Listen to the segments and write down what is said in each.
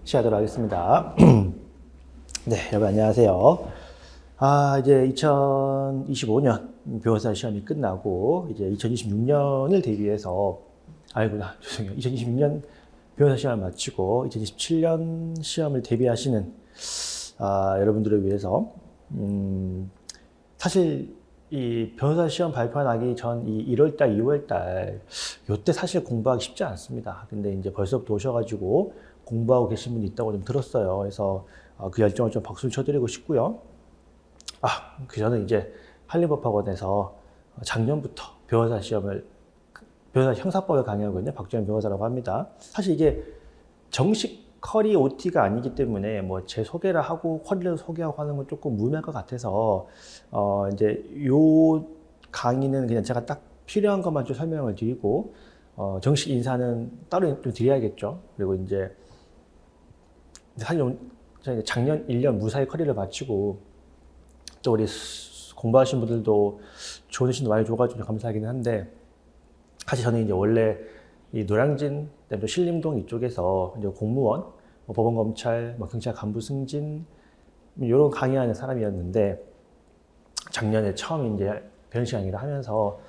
시작하도록 하겠습니다. 네, 여러분 안녕하세요. 이제 2025년 변호사 시험이 끝나고 이제 2026년을 대비해서 죄송해요. 2026년 변호사 시험을 마치고 2027년 시험을 대비하시는 여러분들을 위해서 사실 이 변호사 시험 발표하기 전 이 1월달, 2월달 요때 사실 공부하기 쉽지 않습니다. 근데 이제 벌써부터 오셔가지고 공부하고 계신 분이 있다고 좀 들었어요. 그래서 그 열정을 좀 박수를 쳐드리고 싶고요. 저는 이제 한림법학원에서 작년부터 변호사 형사법을 강의하고 있는 박주현 변호사라고 합니다. 사실 이게 정식 커리 OT가 아니기 때문에 뭐 제 소개를 하고 커리를 소개하고 하는 건 조금 무리할 것 같아서 이제 요 강의는 그냥 제가 딱 필요한 것만 좀 설명을 드리고 정식 인사는 따로 좀 드려야겠죠. 그리고 이제 사실 저희 작년 1년 무사히 커리를 마치고 또 우리 공부하신 분들도 좋은 시도 많이 줘가지고 감사하기는 한데 사실 저는 이제 원래 이 노량진, 또 신림동 이쪽에서 이제 공무원, 법원검찰, 경찰 간부 승진 이런 강의하는 사람이었는데 작년에 처음 이제 변호사 강의를 하면서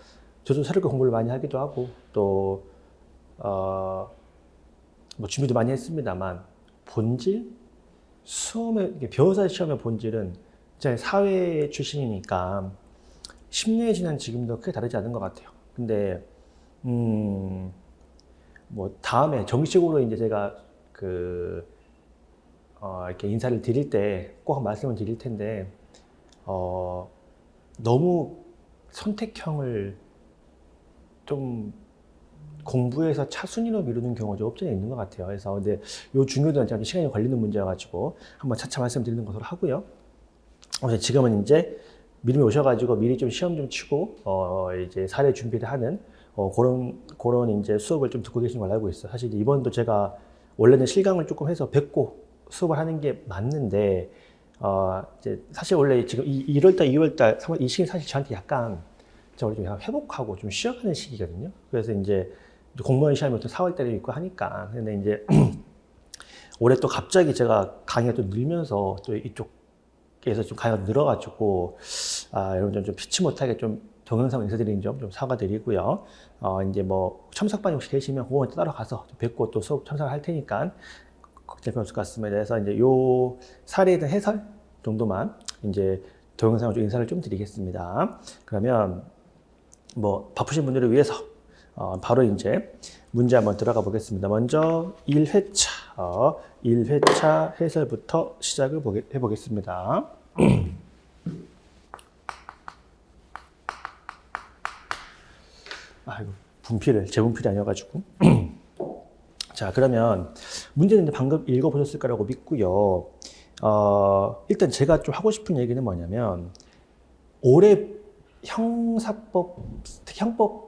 저도 새롭게 공부를 많이 하기도 하고 또 준비도 많이 했습니다만 본질, 변호사 시험의 본질은 제가 사회 출신이니까 10년이 지난 지금도 크게 다르지 않은 것 같아요. 근데 다음에 정식으로 이제 제가 이렇게 인사를 드릴 때 꼭 말씀을 드릴 텐데, 너무 선택형을 좀 공부해서 차순위로 미루는 경우가 좀 없지 않아 있는 것 같아요. 그래서 근데 요 중요도는 좀 시간이 걸리는 문제여가지고 한번 차차 말씀드리는 것으로 하고요. 지금은 이제 미리 오셔가지고 미리 좀 시험 좀 치고 이제 사례 준비를 하는 그런 이제 수업을 좀 듣고 계신 걸로 알고 있어요. 사실 이번도 제가 원래는 실강을 조금 해서 뵙고 수업을 하는 게 맞는데 이제 사실 원래 지금 1월달, 2월달, 3월 이 시기 사실 저한테 약간 좀 회복하고 좀 쉬어가는 시기거든요. 그래서 이제 공무원 시험이 또 4월달에 있고 하니까 근데 이제 올해 또 갑자기 제가 강의가 또 늘면서 또 이쪽에서 좀 강의가 늘어가지고 여러분 좀 피치 못하게 좀 동영상 인사드리는 점 좀 사과드리고요. 이제 뭐 참석반이 혹시 계시면 그거 따로 가서 뵙고 또 수업 참석을 할 테니까 걱정할 필요 없을 것 같습니다. 그래서 이제 요 사례에 대한 해설 정도만 이제 동영상으로 좀 인사를 좀 드리겠습니다. 그러면 뭐 바쁘신 분들을 위해서 바로 이제 문제 한번 들어가 보겠습니다. 먼저 1회차 해설부터 시작을 해보겠습니다. 이거 재분필이 아니어가지고. 자, 그러면 문제는 방금 읽어보셨을 거라고 믿고요. 일단 제가 좀 하고 싶은 얘기는 뭐냐면, 올해 형법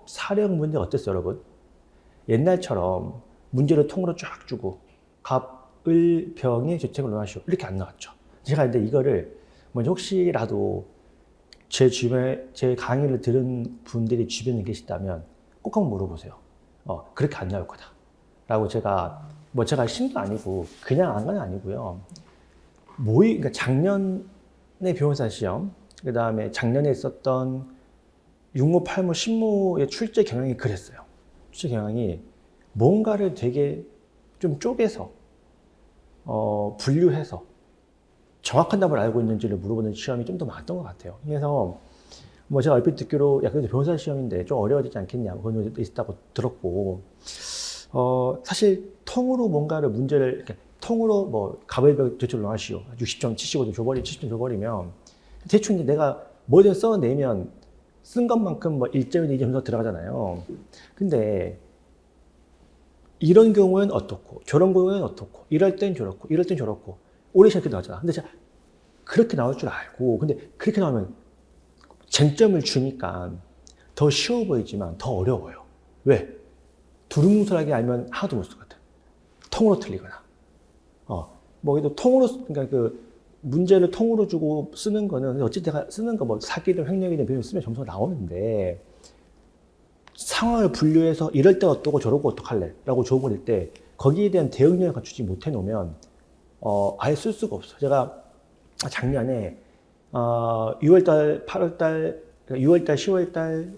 사령 문제 어땠어요, 여러분? 옛날처럼 문제를 통으로 쫙 주고, 갑을, 병이, 죄책을 논하시오. 이렇게 안 나왔죠. 제가 근데 이거를 먼저 혹시라도 제 주변에 제 강의를 들은 분들이 주변에 계시다면 꼭 한번 물어보세요. 그렇게 안 나올 거다. 라고 제가 신도 아니고 그냥 안 건 아니고요. 그러니까 작년에 변호사 시험, 그 다음에 작년에 있었던 육모, 팔모, 신모의 출제 경향이 그랬어요. 출제 경향이 뭔가를 되게 좀 쪼개서 분류해서 정확한 답을 알고 있는지를 물어보는 시험이 좀 더 많았던 것 같아요. 그래서 제가 얼핏 듣기로 그래도 변호사 시험인데 좀 어려워지지 않겠냐 그런 것도 있었다고 들었고 사실 통으로 뭔가를 문제를 통으로 갑을 제출 넣으시오 60점, 75점 줘버리 70점 줘버리면 대충 이제 내가 뭐든 써내면 쓴 것만큼 1점이나 2점 더 들어가잖아요. 근데 이런 경우에는 어떻고 저런 경우에는 어떻고 이럴 땐 저렇고 이럴 땐 저렇고 오래 시험이 나오잖아. 근데 제가 그렇게 나올 줄 알고 근데 그렇게 나오면 쟁점을 주니까 더 쉬워 보이지만 더 어려워요. 왜? 두루뭉술하게 알면 하나도 못 쓰거든. 통으로 틀리거나. 그러니까 문제를 통으로 주고 쓰는 거는 어쨌든 내가 쓰는 거 사기든 횡령이든 배우면 쓰면 점수가 나오는데 상황을 분류해서 이럴 때 어떠고 저러고 어떡할래? 라고 줘버릴 때 거기에 대한 대응력을 갖추지 못해 놓으면 아예 쓸 수가 없어. 제가 작년에 6월달, 8월달, 6월달, 10월달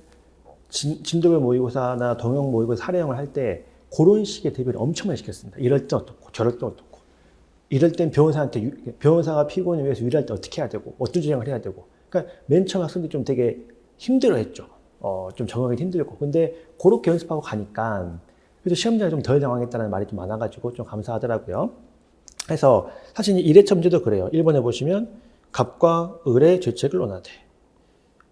진도별 모의고사나 동영 모의고사 사례형을 할 때 그런 식의 대비를 엄청 많이 시켰습니다. 이럴 때 어떻고 저럴 때 어떻고 이럴 땐 변호사가 피고인을 위해서 유리할 때 어떻게 해야 되고 어떤 주장을 해야 되고 그러니까 맨 처음 학생들이 좀 되게 힘들어했죠. 좀 적응하기 힘들고 근데 그렇게 연습하고 가니까 그래서 시험장에 좀 덜 당황했다는 말이 좀 많아가지고 좀 감사하더라고요. 그래서 사실 일회차 문제도 그래요. 1번에 보시면 갑과 을의 죄책을 논하되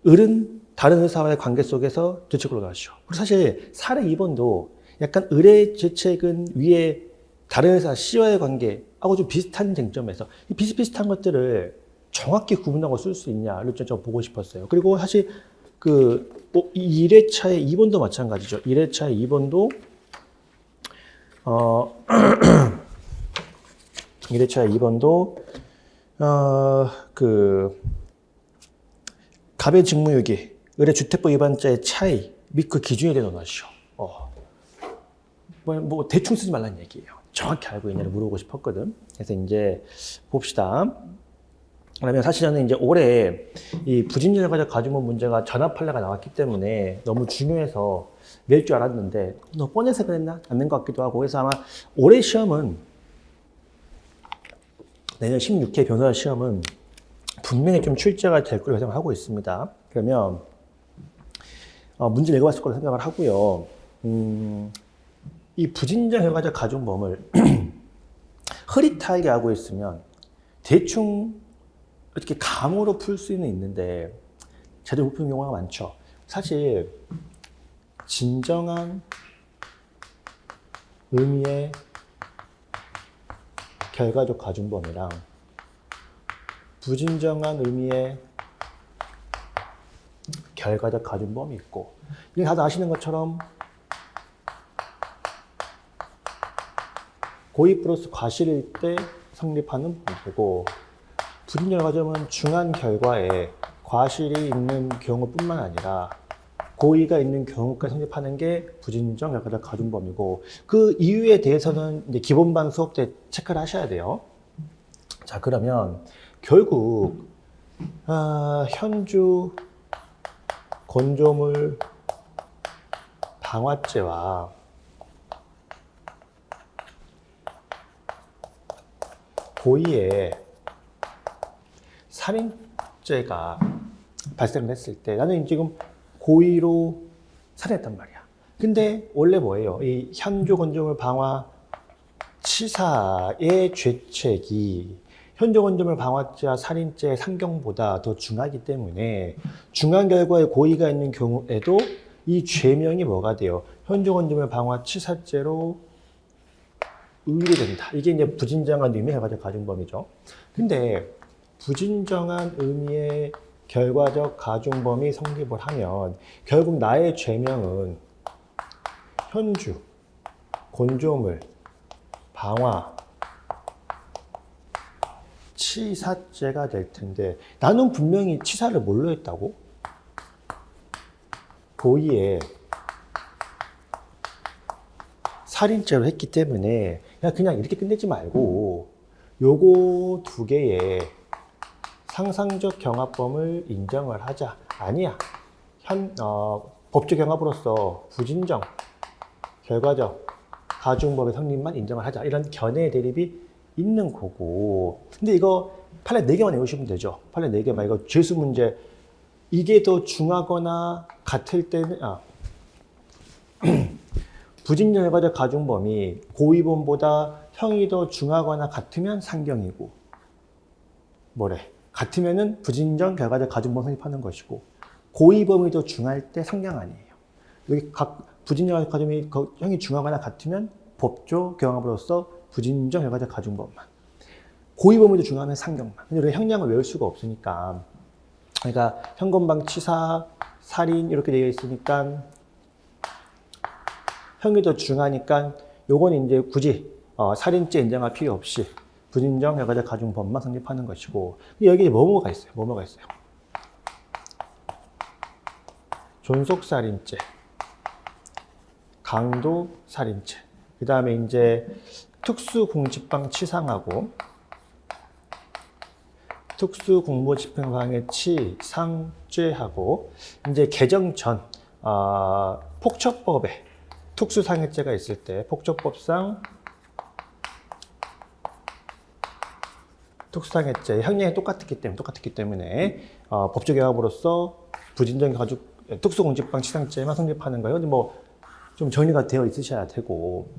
을은 다른 의사와의 관계 속에서 죄책을 논하시오. 그리고 사실 사례 2번도 약간 을의 죄책은 위에 다른 의사 C와의 관계하고 좀 비슷한 쟁점에서 이 비슷비슷한 것들을 정확히 구분하고 쓸 수 있냐를 좀 보고 싶었어요. 그리고 사실 그 1회차의 2번도 마찬가지죠. 1회차의 2번도 1회차의 2번도 그 갑의 직무유기, 을의 주택법 위반자의 차이 및 그 기준에 대해 논하시오. 뭐 대충 쓰지 말라는 얘기예요. 정확히 알고 있냐를 물어보고 싶었거든. 그래서 이제 봅시다. 그러면 사실 저는 이제 올해 이 부진결과적 가중법 문제가 전압 판례가 나왔기 때문에 너무 중요해서 낼 줄 알았는데 너무 뻔해서 그랬나? 안 낸 것 같기도 하고 그래서 아마 올해 시험은 내년 16회 변호사 시험은 분명히 좀 출제가 될 거라고 생각하고 있습니다. 그러면 문제 읽어봤을 거라고 생각을 하고요. 이 부진정 결과적 가중범을 흐릿하게 알고 있으면 대충 이렇게 감으로 풀 수는 있는데 제대로 못 푸는 경우가 많죠. 사실 진정한 의미의 결과적 가중범이랑 부진정한 의미의 결과적 가중범이 있고 이게 다들 아시는 것처럼 고의 플러스 과실일 때 성립하는 범죄고 부진정 가중은 중한 결과에 과실이 있는 경우뿐만 아니라 고의가 있는 경우까지 성립하는 게 부진정 결과적 가중범이고 그 이유에 대해서는 이제 기본반 수업 때 체크를 하셔야 돼요. 자 그러면 결국 현주 건조물 방화죄와 고의의 살인죄가 발생했을 때 나는 지금 고의로 살인했단 말이야. 근데 원래 뭐예요? 이 현주 건조물 방화 치사의 죄책이 현주 건조물 방화죄와 살인죄의 상경보다 더 중하기 때문에 중한 결과에 고의가 있는 경우에도 이 죄명이 뭐가 돼요? 현주 건조물 방화 치사죄로 의뢰된다. 이게 이제 부진정한 의미의 결과적 가중범이죠. 근데 부진정한 의미의 결과적 가중범이 성립을 하면 결국 나의 죄명은 현주, 건조물, 방화, 치사죄가 될 텐데 나는 분명히 치사를 뭘로 했다고? 고의에 살인죄로 했기 때문에 그냥 이렇게 끝내지 말고 요거 두 개의 상상적 경합범을 인정을 하자. 아니야. 법적 경합으로서 부진정, 결과적, 가중법의 성립만 인정을 하자. 이런 견해 대립이 있는 거고. 근데 이거 판례 4개만 외우시면 되죠. 판례 4개만. 이거 죄수 문제. 이게 더 중하거나 같을 때는, 부진정, 결과적, 가중범이 고의범보다 형이 더 중하거나 같으면 상경이고, 뭐래? 같으면은 부진정, 결과적, 가중범 성립하는 것이고 고의범이 더 중할 때 상경 아니에요. 여기 각 부진정, 가중범이 형이 중하거나 같으면 법조 경합으로서 부진정, 결과적, 가중범만 고의범이 더 중하면 상경만. 근데 우리가 형량을 외울 수가 없으니까 그러니까 현건방 치사, 살인 이렇게 되어 있으니까 형이 더 중하니까 요건 이제 굳이 살인죄 인정할 필요 없이 부진정, 결과적, 가중범만 성립하는 것이고 여기에 뭐뭐가 있어요? 뭐뭐가 있어요? 존속살인죄, 강도살인죄, 그 다음에 이제 특수공직방 치상하고 특수공무집행방해 치상죄하고 이제 개정 전 폭처법에 특수상해죄가 있을 때 폭처법상 특수상해죄 형량이 똑같기 때문에 법적 영합으로서 부진정 가족 특수공직방 치상죄만 성립하는 거예요. 근데 뭐 좀 정리가 되어 있으셔야 되고.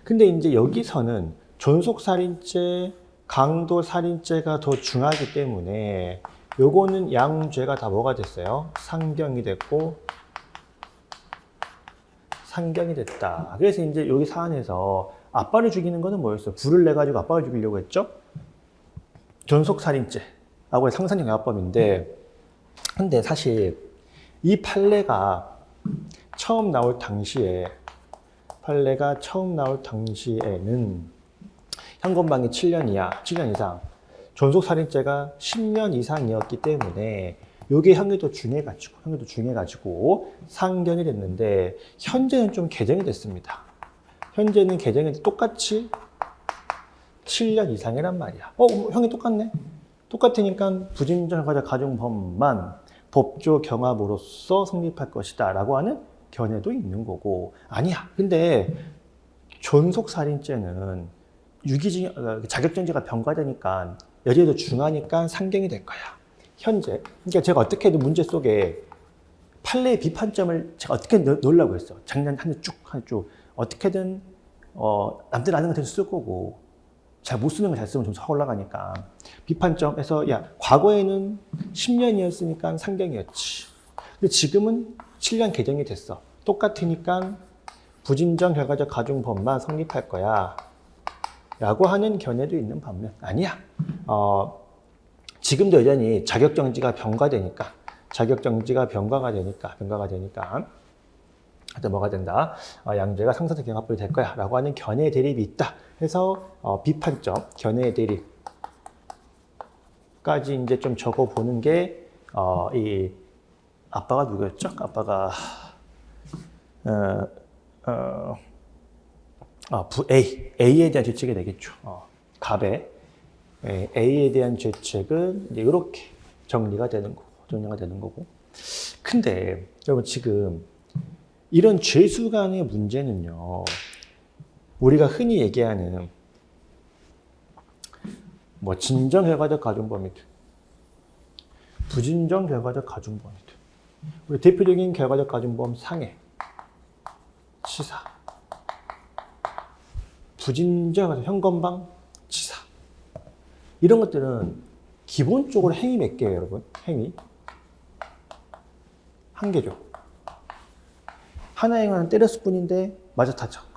근데 이제 여기서는 존속살인죄, 강도살인죄가 더 중하기 때문에 요거는 양죄가 다 뭐가 됐어요? 상경이 됐고 상경이 됐다. 그래서 이제 여기 사안에서 아빠를 죽이는 거는 뭐였어요? 불을 내가지고 아빠를 죽이려고 했죠? 존속살인죄하고 상산형 영합범인데, 근데 사실 이 판례가 처음 나올 당시에는 현건방이 7년 이하, 7년 이상, 존속살인죄가 10년 이상이었기 때문에 요게 형이 더 중해가지고 상견이 됐는데, 현재는 좀 개정이 됐습니다. 현재는 개정이 똑같이 7년 이상이란 말이야. 형이 똑같네? 똑같으니까 부진정가자 가중범만 법조 경합으로서 성립할 것이다 라고 하는 견해도 있는 거고. 아니야, 근데 존속살인죄는 자격정지가 병가되니까 여전히 더 중하니까 상경이 될 거야, 현재. 그러니까 제가 어떻게든 문제 속에 판례의 비판점을 제가 어떻게 넣으려고 했어. 작년 한 해 쭉 어떻게든 남들 아는 거 대로 쓸 거고, 잘 못 쓰는 거 잘 쓰면 점수가 올라가니까 비판점에서 야, 과거에는 10년이었으니까 상경이었지. 근데 지금은 7년 개정이 됐어. 똑같으니까 부진정 결과적 가중범만 성립할 거야 라고 하는 견해도 있는 반면, 아니야. 지금도 여전히 자격정지가 병가가 되니까 하여튼 뭐가 된다. 양죄가 상사적 경합범이 될 거야 라고 하는 견해 대립이 있다. 해서 비판점, 견해 대립까지 이제 좀 적어 보는 게 이 아빠가 누구였죠? 아빠가 A에 대한 죄책이 되겠죠. 갑에 A에 대한 죄책은 이제 이렇게 정리가 되는 거고. 근데 여러분, 지금 이런 죄수 간의 문제는요, 우리가 흔히 얘기하는 뭐 진정 결과적 가중범이든 부진정 결과적 가중범이든, 우리 대표적인 결과적 가중범 상해, 치사, 부진정 현건방, 치사, 이런 것들은 기본적으로 행위 몇 개예요, 여러분? 행위 한 개죠. 하나의 행위는 때렸을 뿐인데 맞아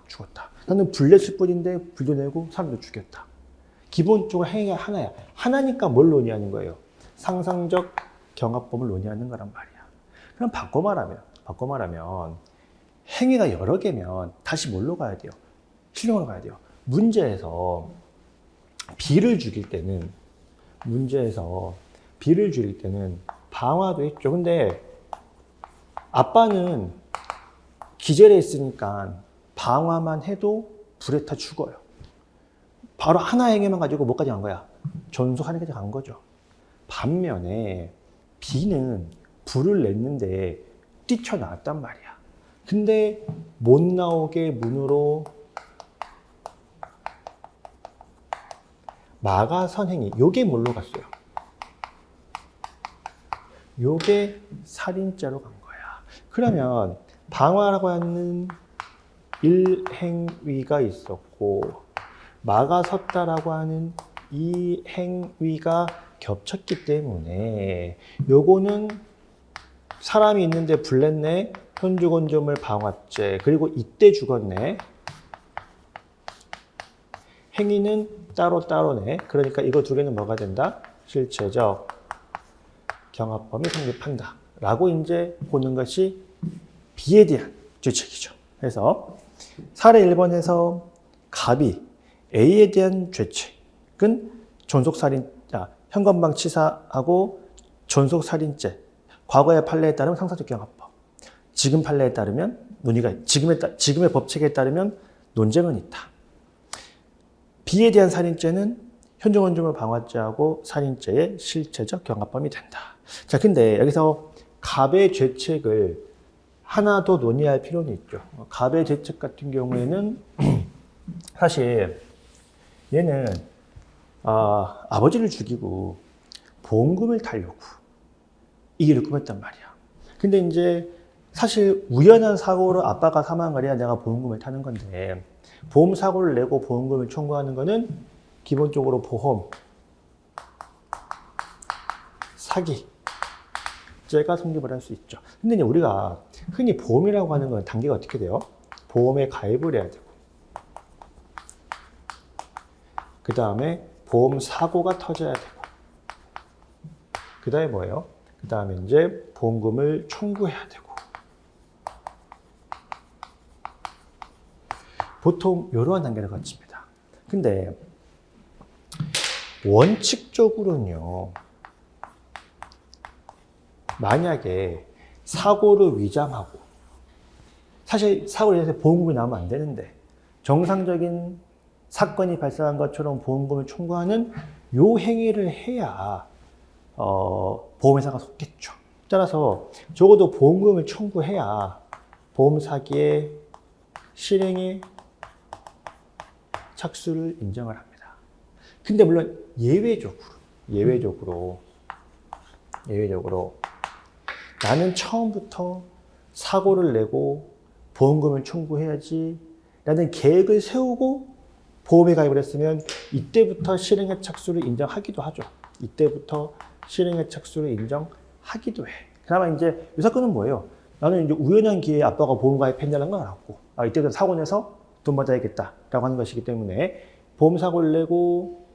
죽었다. 나는 불냈을 뿐인데 불도 내고 사람도 죽였다. 기본적으로 행위가 하나야. 하나니까 뭘 논의하는 거예요? 상상적 경합범을 논의하는 거란 말이야. 그럼 바꿔 말하면 행위가 여러 개면 다시 뭘로 가야 돼요? 실형으로 가야 돼요. 문제에서 B를 죽일 때는 방화도 했죠. 근데 아빠는 기절해 있으니까 방화만 해도 불에 타 죽어요. 바로 하나의 행위만 가지고 뭐까지 간 거야? 존속하는까지 간 거죠. 반면에 B는 불을 냈는데 뛰쳐나왔단 말이야. 근데 못 나오게 문으로 막아선 행위, 요게 뭘로 갔어요? 요게 살인죄로 간 거야. 그러면 방화라고 하는 1행위가 있었고 막아섰다라고 하는 2행위가 겹쳤기 때문에 요거는 사람이 있는데 불냈네, 현주건조물 방화죄, 그리고 이때 죽었네, 행위는 따로따로네. 그러니까 이거 두 개는 뭐가 된다? 실체적 경합범이 성립한다 라고 이제 보는 것이 B에 대한 죄책이죠. 그래서 사례 1번에서 갑이 A에 대한 죄책은 현건방 치사하고 존속살인죄, 과거의 판례에 따르면 상사적 경합범, 지금 판례에 따르면 지금의 법칙에 따르면 논쟁은 있다. B에 대한 살인죄는 현종원종을 방화죄하고 살인죄의 실체적 경합범이 된다. 자, 근데 여기서 갑의 죄책을 하나 더 논의할 필요는 있죠. 갑의 죄책 같은 경우에는 사실 얘는 아버지를 죽이고 보험금을 타려고 이 일을 꾸몄단 말이야. 근데 이제 사실 우연한 사고로 아빠가 사망을 해야 내가 보험금을 타는 건데 보험 사고를 내고 보험금을 청구하는 거는 기본적으로 보험, 사기죄가 성립을 할 수 있죠. 근데 이제 우리가 흔히 보험이라고 하는 건 단계가 어떻게 돼요? 보험에 가입을 해야 되고 그 다음에 보험 사고가 터져야 되고 그 다음에 뭐예요? 그 다음에 이제 보험금을 청구해야 되고 보통 이러한 단계를 거칩니다. 근데 원칙적으로는요, 만약에 사고를 위장하고 사실 사고를 인해서 보험금이 나오면 안 되는데 정상적인 사건이 발생한 것처럼 보험금을 청구하는 요 행위를 해야 보험회사가 속겠죠. 따라서 적어도 보험금을 청구해야 보험 사기의 실행의 착수를 인정을 합니다. 근데 물론 예외적으로 나는 처음부터 사고를 내고 보험금을 청구해야지 라는 계획을 세우고 보험에 가입을 했으면 이때부터 실행의 착수를 인정하기도 하죠. 이때부터 실행의 착수를 인정하기도 해. 그나마 이제 이 사건은 뭐예요? 나는 이제 우연한 기회에 아빠가 보험 가입했냐는 건 알았고, 이때부터 사고 내서 돈 받아야겠다라고 하는 것이기 때문에 보험 사고를 내고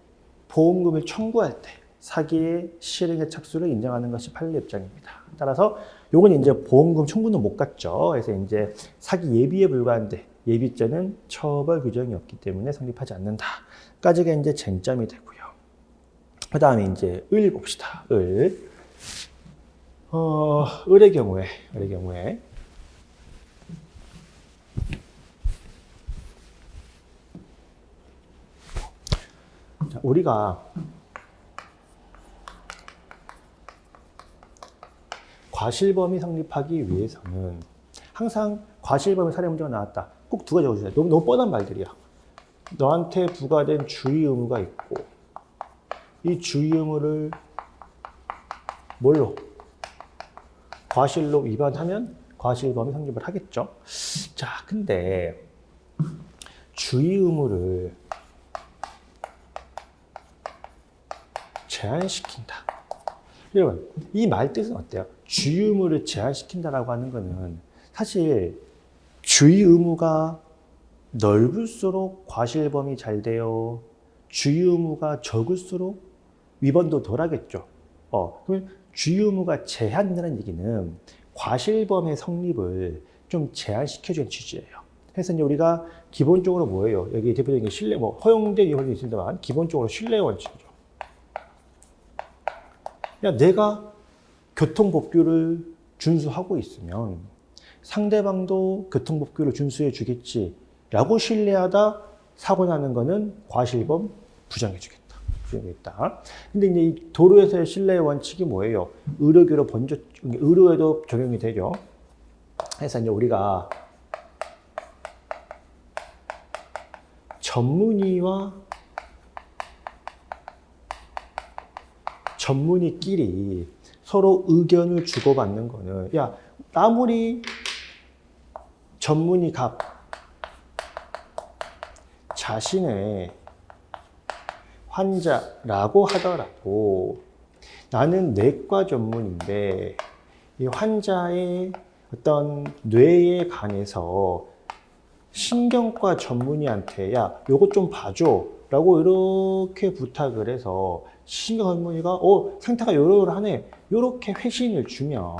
보험금을 청구할 때 사기의 실행의 착수를 인정하는 것이 판례 입장입니다. 따라서 요건 이제 보험금 청구는 못 갔죠. 그래서 이제 사기 예비에 불과한데 예비죄는 처벌 규정이 없기 때문에 성립하지 않는다. 까지가 이제 쟁점이 되고요. 그 다음에 이제 을 봅시다. 을의 경우에 자, 우리가 과실범이 성립하기 위해서는 항상 과실범의 살해 문제가 나왔다. 꼭 두 가지 적어주세요. 너무 뻔한 말들이야. 너한테 부과된 주의 의무가 있고 이 주의 의무를 뭘로? 과실로 위반하면 과실범이 성립을 하겠죠. 자, 근데 주의 의무를 제한시킨다. 여러분, 이 말 뜻은 어때요? 주의 의무를 제한시킨다라고 하는 거는 사실 주의 의무가 넓을수록 과실범이 잘 돼요. 주의 의무가 적을수록 위반도 덜 하겠죠. 그럼 주의 의무가 제한된다는 얘기는 과실범의 성립을 좀 제한시켜주는 취지예요. 그래서 이제 우리가 기본적으로 뭐예요? 여기 대표적인 신뢰, 허용된 이유도 있습니다만 기본적으로 신뢰 원칙이죠. 야, 내가 교통법규를 준수하고 있으면 상대방도 교통법규를 준수해 주겠지라고 신뢰하다 사고 나는 거는 과실범 부정해 주겠다. 근데 이제 이 도로에서의 신뢰 원칙이 뭐예요? 의료에도 적용이 되죠. 그래서 이제 우리가 전문의끼리 서로 의견을 주고받는 거는, 야, 아무리 전문의 갑 자신의 환자라고 하더라도 나는 내과 전문인데 이 환자의 어떤 뇌에 관해서 신경과 전문의한테 야, 요거 좀 봐줘 라고 이렇게 부탁을 해서 신경 전문의가 상태가 요러하네 요렇게 회신을 주면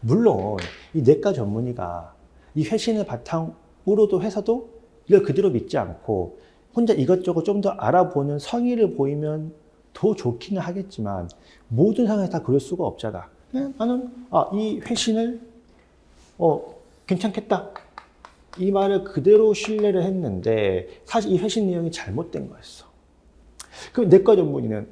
물론 이 내과 전문의가 이 회신을 바탕으로도 해서도 이걸 그대로 믿지 않고 혼자 이것저것 좀 더 알아보는 성의를 보이면 더 좋기는 하겠지만 모든 상황에서 다 그럴 수가 없잖아. 나는 이 회신을 괜찮겠다 이 말을 그대로 신뢰를 했는데 사실 이 회신 내용이 잘못된 거였어. 그럼 내과 전문의는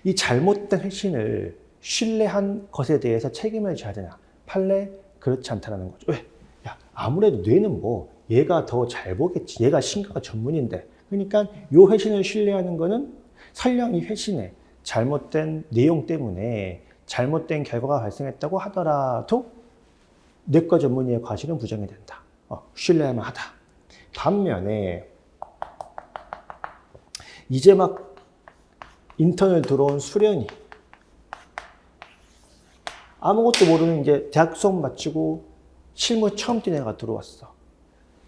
이 잘못된 회신을 신뢰한 것에 대해서 책임을 져야 되나? 판례 그렇지 않다는 거죠. 왜? 야, 아무래도 뇌는 뭐 얘가 더 잘 보겠지. 얘가 신경과 전문인데. 그러니까 요 회신을 신뢰하는 거는 설령 이 회신에 잘못된 내용 때문에 잘못된 결과가 발생했다고 하더라도 내과 전문의의 과실은 부정이 된다. 신뢰할 만하다. 반면에 이제 막 인턴을 들어온 수련이 아무것도 모르는 이제 대학 수업 마치고 실무 처음 뛴 애가 들어왔어.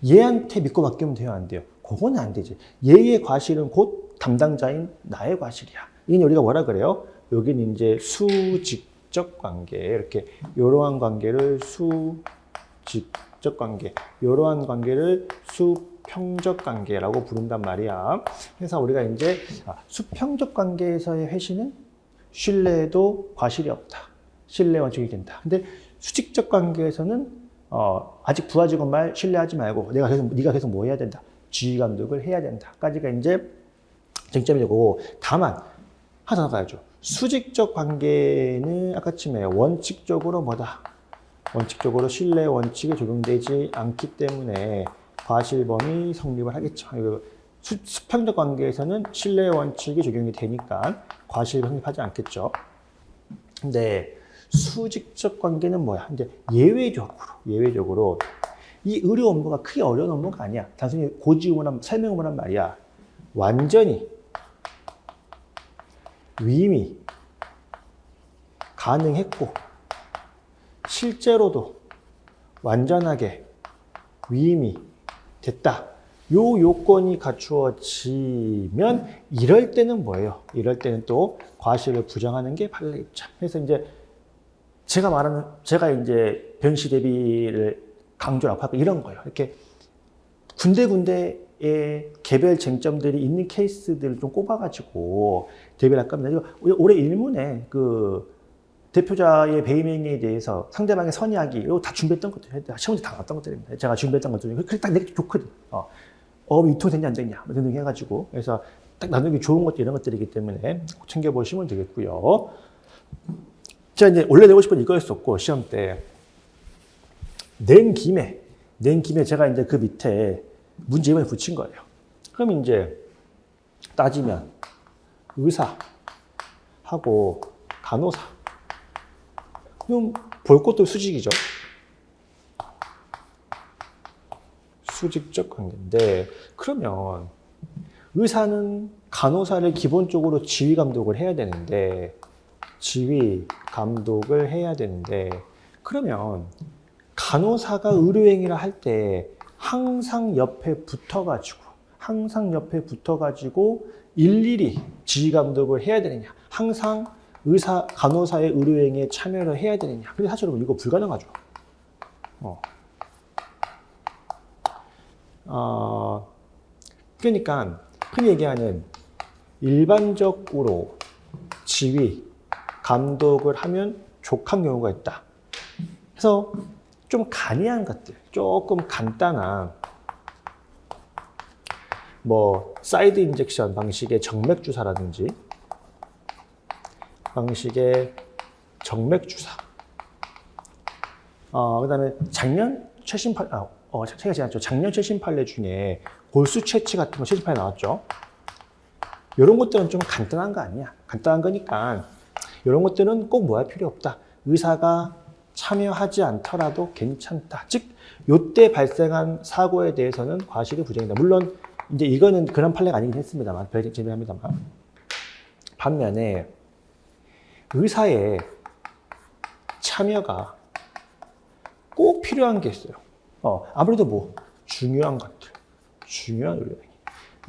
얘한테 믿고 맡기면 돼요, 안 돼요? 그건 안 되지. 얘의 과실은 곧 담당자인 나의 과실이야. 이건 우리가 뭐라 그래요? 여기는 이제 수직적 관계. 이렇게 이러한 관계를 수직적 관계, 이러한 관계를 수평적 관계라고 부른단 말이야. 그래서 우리가 이제 수평적 관계에서의 회신은 신뢰에도 과실이 없다. 신뢰 원칙이 된다. 근데 수직적 관계에서는 아직 부하 직원 말 신뢰하지 말고 네가 계속 뭐 해야 된다. 지휘 감독을 해야 된다.까지가 이제 쟁점이 되고, 다만 하나 더 가야죠. 수직적 관계는 아까쯤에 원칙적으로 뭐다? 원칙적으로 신뢰 원칙이 적용되지 않기 때문에 과실범위 성립을 하겠죠. 수평적 관계에서는 신뢰 원칙이 적용이 되니까 과실이 성립하지 않겠죠. 근데 수직적 관계는 뭐야? 이제 예외적으로 이 의료 업무가 크게 어려운 업무가 아니야. 단순히 고지의문한 설명의문한 말이야. 완전히 위임이 가능했고 실제로도 완전하게 위임이 됐다. 요 요건이 갖추어지면 이럴 때는 뭐예요? 이럴 때는 또 과실을 부정하는 게 판례 입장. 그래서 이제 제가 이제 병시 대비를 강조하고 이런 거예요. 이렇게 군데군데에 개별 쟁점들이 있는 케이스들을 좀 꼽아가지고 대비를 할까 합니다. 올해 일문에 그 대표자의 배임 행위에 대해서 상대방의 선이야기, 이거 다 준비했던 것들, 시험지 다 나왔던 것들입니다. 제가 준비했던 것들, 그게 딱 내게 좋거든. 유통됐냐 안 됐냐, 등등 해가지고. 그래서 딱 나누기 좋은 것들, 이런 것들이기 때문에 꼭 챙겨보시면 되겠고요. 제가 이제 원래 내고 싶은 이거였었고, 시험 때. 낸 김에 제가 이제 그 밑에 문제 이번에 붙인 거예요. 그럼 이제 따지면 의사하고 간호사. 그럼 볼 것도 수직이죠. 수직적 관계인데, 그러면 의사는 간호사를 기본적으로 지휘 감독을 해야 되는데, 그러면 간호사가 의료행위를 할 때 항상 옆에 붙어가지고 일일이 지휘 감독을 해야 되느냐, 항상 간호사의 의료행위에 참여를 해야 되느냐. 근데 사실 여러분, 이거 불가능하죠. 그러니까 흔히 얘기하는 일반적으로 지휘 감독을 하면 족한 경우가 있다. 그래서 좀 간이한 것들, 조금 간단한 사이드 인젝션 방식의 정맥 주사라든지 그다음에 작년 최신 판례 중에 골수 채취 같은 거 최신 판례 나왔죠. 이런 것들은 좀 간단한 거 아니야. 간단한 거니까 이런 것들은 꼭 뭐 할 필요 없다. 의사가 참여하지 않더라도 괜찮다. 즉, 요때 발생한 사고에 대해서는 과실이 부정이다. 물론 이제 이거는 그런 판례가 아니긴 했습니다만, 별 제외합니다만. 반면에 의사의 참여가 꼭 필요한 게 있어요. 아무래도 중요한 의료행위.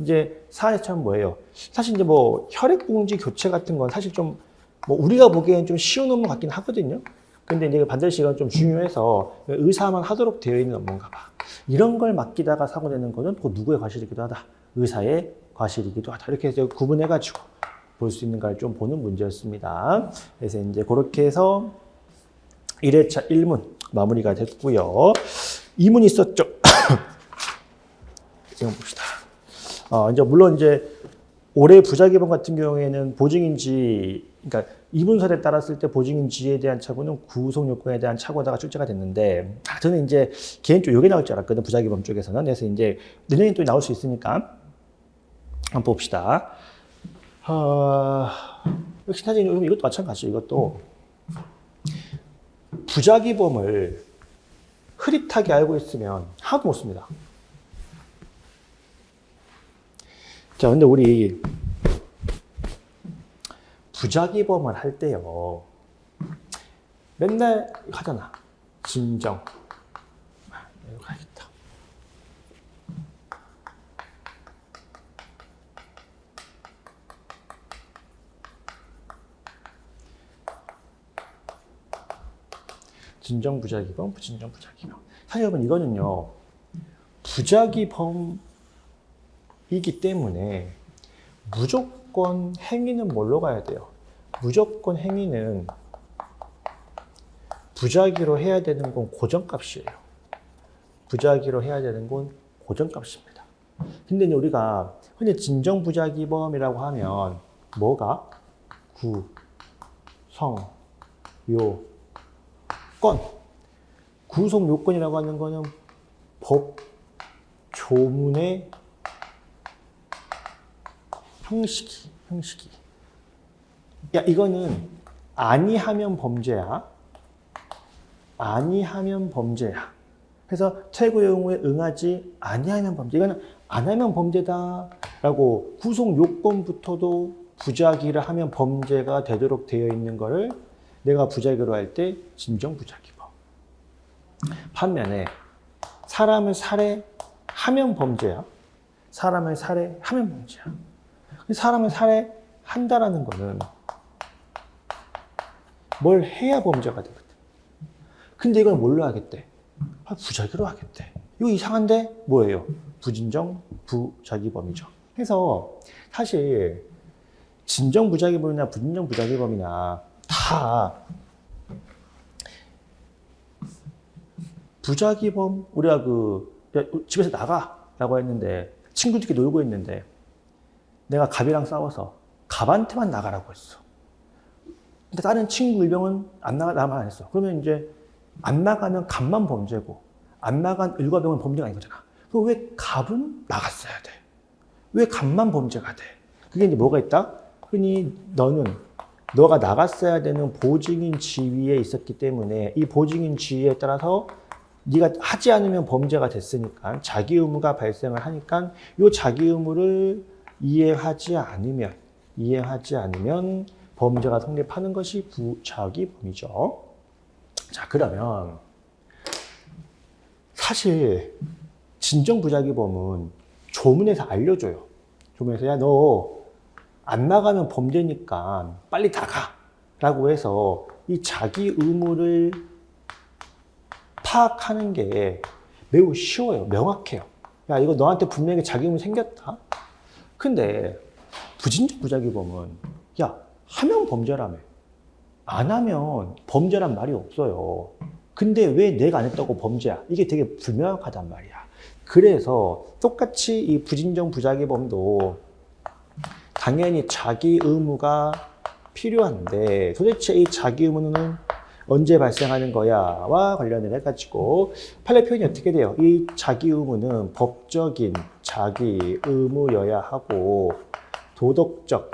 이제 사안에처럼 뭐예요? 사실 이제 혈액봉지 교체 같은 건 사실 좀 우리가 보기에는 좀 쉬운 업무 같긴 하거든요. 근데 이제 반드시 이건 좀 중요해서 의사만 하도록 되어 있는 업무인가 봐. 이런 걸 맡기다가 사고 내는 거는 또 누구의 과실이기도 하다. 의사의 과실이기도 하다. 이렇게 해서 구분해가지고 볼 수 있는 걸 좀 보는 문제였습니다. 그래서 이제 그렇게 해서 1회차 1문 마무리가 됐고요. 2문 있었죠. 지금 봅시다. 이제 물론 이제 올해 부작위범 같은 경우에는 보증인지, 그러니까 이문설에 따랐을 때 보증인지에 대한 착오는 구속 요건에 대한 착오다가 출제가 됐는데, 저는 이제 개인적으로 이게 나올 줄 알았거든, 부작위범 쪽에서는. 그래서 이제 내년에 또 나올 수 있으니까 한번 봅시다. 역시 사실 이것도 마찬가지죠. 이것도 부작위범을 흐릿하게 알고 있으면 하나도 못 씁니다. 자, 근데 우리 부작위범을 할 때요, 맨날 하잖아. 진정. 이거 가야겠다. 진정 부작위범, 부진정 부작위범. 사실 여러분 이거는요, 부작위범이기 때문에 무조건 행위는 뭘로 가야 돼요? 무조건 행위는 부작위로 해야 되는 건 고정값이에요. 부작위로 해야 되는 건 고정값입니다. 근데 우리가 흔히 진정 부작위범이라고 하면 뭐가? 구, 성, 요, 건. 구속 요건이라고 하는 거는 법 조문의 형식이. 야, 이거는 아니하면 범죄야. 아니하면 범죄야. 그래서 퇴고 의무에 응하지 아니하면 범죄. 이거는 안 하면 범죄다라고 구속 요건부터도 부작위를 하면 범죄가 되도록 되어 있는 거를 내가 부작위로 할 때 진정 부작위범. 반면에 사람을 살해하면 범죄야. 사람을 살해하면 범죄야. 사람을 살해한다라는 거는 뭘 해야 범죄가 되거든. 근데 이건 뭘로 하겠대? 부작위로 하겠대. 이거 이상한데 뭐예요? 부진정 부작위범이죠. 그래서 사실 진정 부작위범이나 부진정 부작위범이나 다 부작위범, 우리가 집에서 나가라고 했는데 친구들끼리 놀고 있는데 내가 갑이랑 싸워서 갑한테만 나가라고 했어. 근데 다른 친구 일병은 나만 안 했어. 그러면 이제 안 나가면 갑만 범죄고 안 나간 일과병은 범죄가 아닌 거잖아. 그럼 왜 갑은 나갔어야 돼? 왜 갑만 범죄가 돼? 그게 이제 뭐가 있다? 흔히 너가 나갔어야 되는 보증인 지위에 있었기 때문에 이 보증인 지위에 따라서 네가 하지 않으면 범죄가 됐으니까 자기 의무가 발생을 하니까 이 자기 의무를 이행하지 않으면 범죄가 성립하는 것이 부작위범이죠. 자, 그러면 사실 진정 부작위범은 조문에서 알려줘요. 조문에서 야, 너 안 나가면 범죄니까 빨리 나가 라고 해서 이 자기 의무를 파악하는 게 매우 쉬워요. 명확해요. 야, 이거 너한테 분명히 자기 의무 생겼다. 근데 부진정 부작위범은 야, 하면 범죄라며. 안 하면 범죄란 말이 없어요. 근데 왜 내가 안 했다고 범죄야? 이게 되게 불명확하단 말이야. 그래서 똑같이 이 부진정 부작위범도 당연히 자기 의무가 필요한데 도대체 이 자기 의무는 언제 발생하는 거야와 관련을 해가지고 판례 표현이 어떻게 돼요? 이 자기 의무는 법적인 자기 의무여야 하고 도덕적,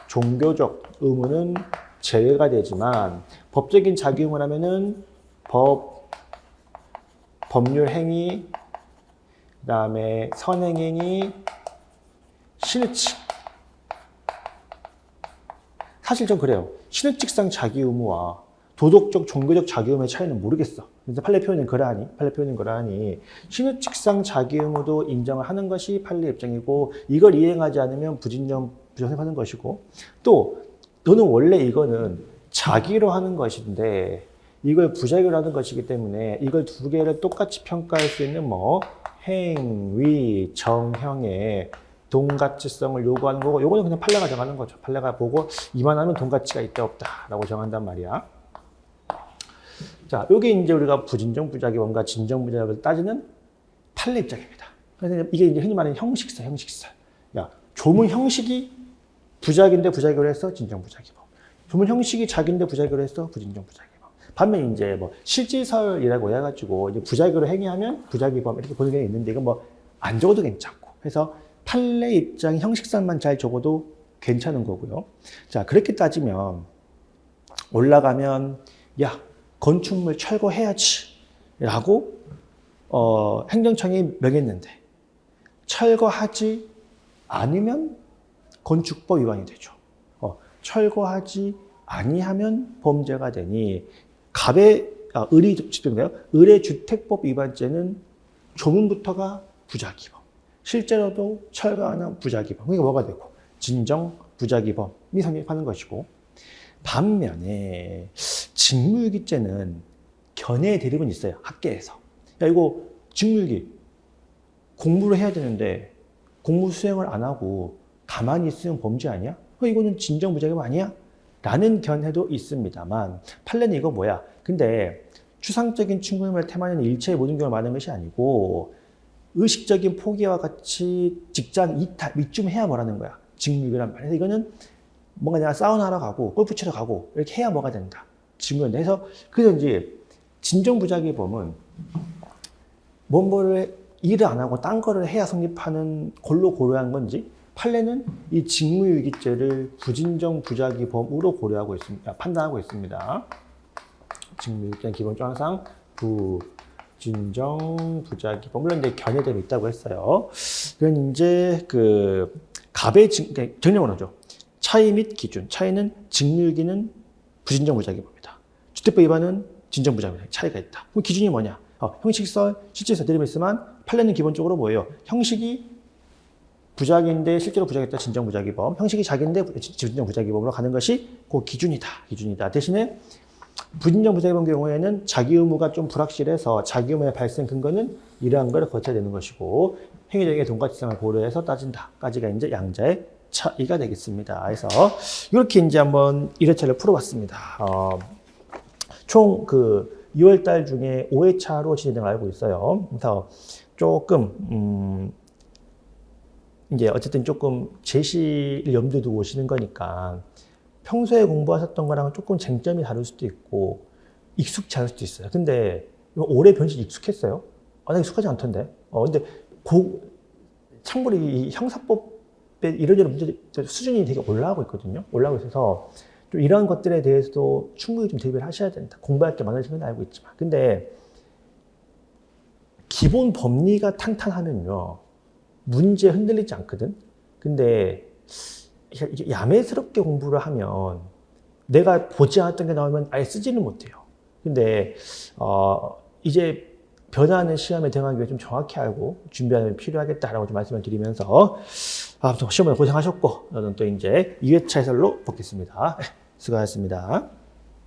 종교적 의무는 제외가 되지만 법적인 자기 의무라면은 법률 행위, 그다음에 선행 행위, 신의칙. 사실 좀 그래요. 신의칙상 자기 의무와 도덕적, 종교적 자기 의무의 차이는 모르겠어. 그래서 판례 표현은 그러하니 신의칙상 자기 의무도 인정을 하는 것이 판례 입장이고 이걸 이행하지 않으면 부진정 부정하는 것이고 또 너는 원래 이거는 자기로 하는 것인데 이걸 부작위로 하는 것이기 때문에 이걸 두 개를 똑같이 평가할 수 있는 행위, 정형의 동가치성을 요구하는 거고 요거는 그냥 판례가 정하는 거죠. 판례가 보고 이만하면 동가치가 있다 없다라고 정한단 말이야. 자, 요게 이제 우리가 부진정 부작위범과 진정 부작위범을 따지는 판례 입장입니다. 그래서 이게 이제 흔히 말하는 형식사. 야, 조문 형식이 부작인데 부작위로 해서 진정 부작위범. 조문 형식이 작인데 부작위로 해서 부진정 부작위범. 반면 이제 뭐 실질설이라고 해가지고 이제 부작위로 행위하면 부작위범 이렇게 보는 게 있는데 이건 뭐 안 적어도 괜찮고. 그래서 판례 입장 형식상만 잘 적어도 괜찮은 거고요. 자, 그렇게 따지면 올라가면 야, 건축물 철거해야지 라고 행정청이 명했는데 철거하지 않으면 건축법 위반이 되죠. 철거하지 아니하면 범죄가 되니 의뢰주택법 위반죄는 조문부터가 부작위범. 실제로도 철거 안 한 부작위범. 그러니까 뭐가 되고 진정 부작위범이 성립하는 것이고 반면에 직무유기죄는 견해의 대립은 있어요. 학계에서. 야, 이거 직무유기 공부를 해야 되는데 공부 수행을 안 하고 가만히 있으면 범죄 아니야? 이거는 진정 부작위범 아니야? 라는 견해도 있습니다만 판례는 이거 뭐야? 근데 추상적인 충고임을 테마는 일체의 모든 경우를 말하는 것이 아니고 의식적인 포기와 같이 직장 이탈 이쯤 해야 뭐라는 거야? 직무유기란 말이야. 이거는 뭔가 내가 사우나 하러 가고 골프 치러 가고 이렇게 해야 뭐가 된다. 직무유기. 그래서 그래서 진정 부작위범은 뭔가를 일을 안 하고 딴 거를 해야 성립하는 걸로 고려한 건지 판례는 이 직무유기죄를 부진정 부작위범으로 고려하고 있습니다. 판단하고 있습니다. 직무유기죄는 기본적으로 항상 부진정 부작위범 물론 이제 견해대로 있다고 했어요. 그건 이제 정리를 하죠. 차이 및 기준. 차이는 직무유기는 부진정 부작위범이다. 주택법 위반은 진정 부작위범. 차이가 있다. 그럼 기준이 뭐냐? 형식설, 실질설 대립이 있으면 판례는 기본적으로 뭐예요? 형식이 부작인데 실제로 부작했다 진정 부작위범, 형식이 작인데 진정 부작위범으로 가는 것이 그 기준이다. 대신에 부진정 부작위범 경우에는 자기 의무가 좀 불확실해서 자기 의무의 발생 근거는 이러한 걸 거쳐야 되는 것이고 행위적인 동가치상을 고려해서 따진다까지가 이제 양자의 차이가 되겠습니다. 그래서 이렇게 이제 한번 1회차를 풀어봤습니다. 총 2월달 중에 5회차로 진행을 알고 있어요. 그래서 조금 이제 어쨌든 조금 제시를 염두에 두고 오시는 거니까 평소에 공부하셨던 거랑은 조금 쟁점이 다를 수도 있고 익숙치 않을 수도 있어요. 근데 올해 변신 익숙했어요? 나 익숙하지 않던데. 근데 참고로 이 형사법의 이런저런 문제 수준이 되게 올라가고 있거든요. 올라가고 있어서 좀 이러한 것들에 대해서도 충분히 좀 대비를 하셔야 된다. 공부할 게 많으신 건 알고 있지만. 근데 기본 법리가 탄탄하면요. 문제 흔들리지 않거든. 근데 야매스럽게 공부를 하면 내가 보지 않았던 게 나오면 아예 쓰지는 못해요. 근데 이제 변화하는 시험에 대응하기 위해 좀 정확히 알고 준비하는 게 필요하겠다라고 좀 말씀을 드리면서 아무튼 시험을 고생하셨고 저는 또 이제 2회차 해설로 뵙겠습니다. 수고하셨습니다.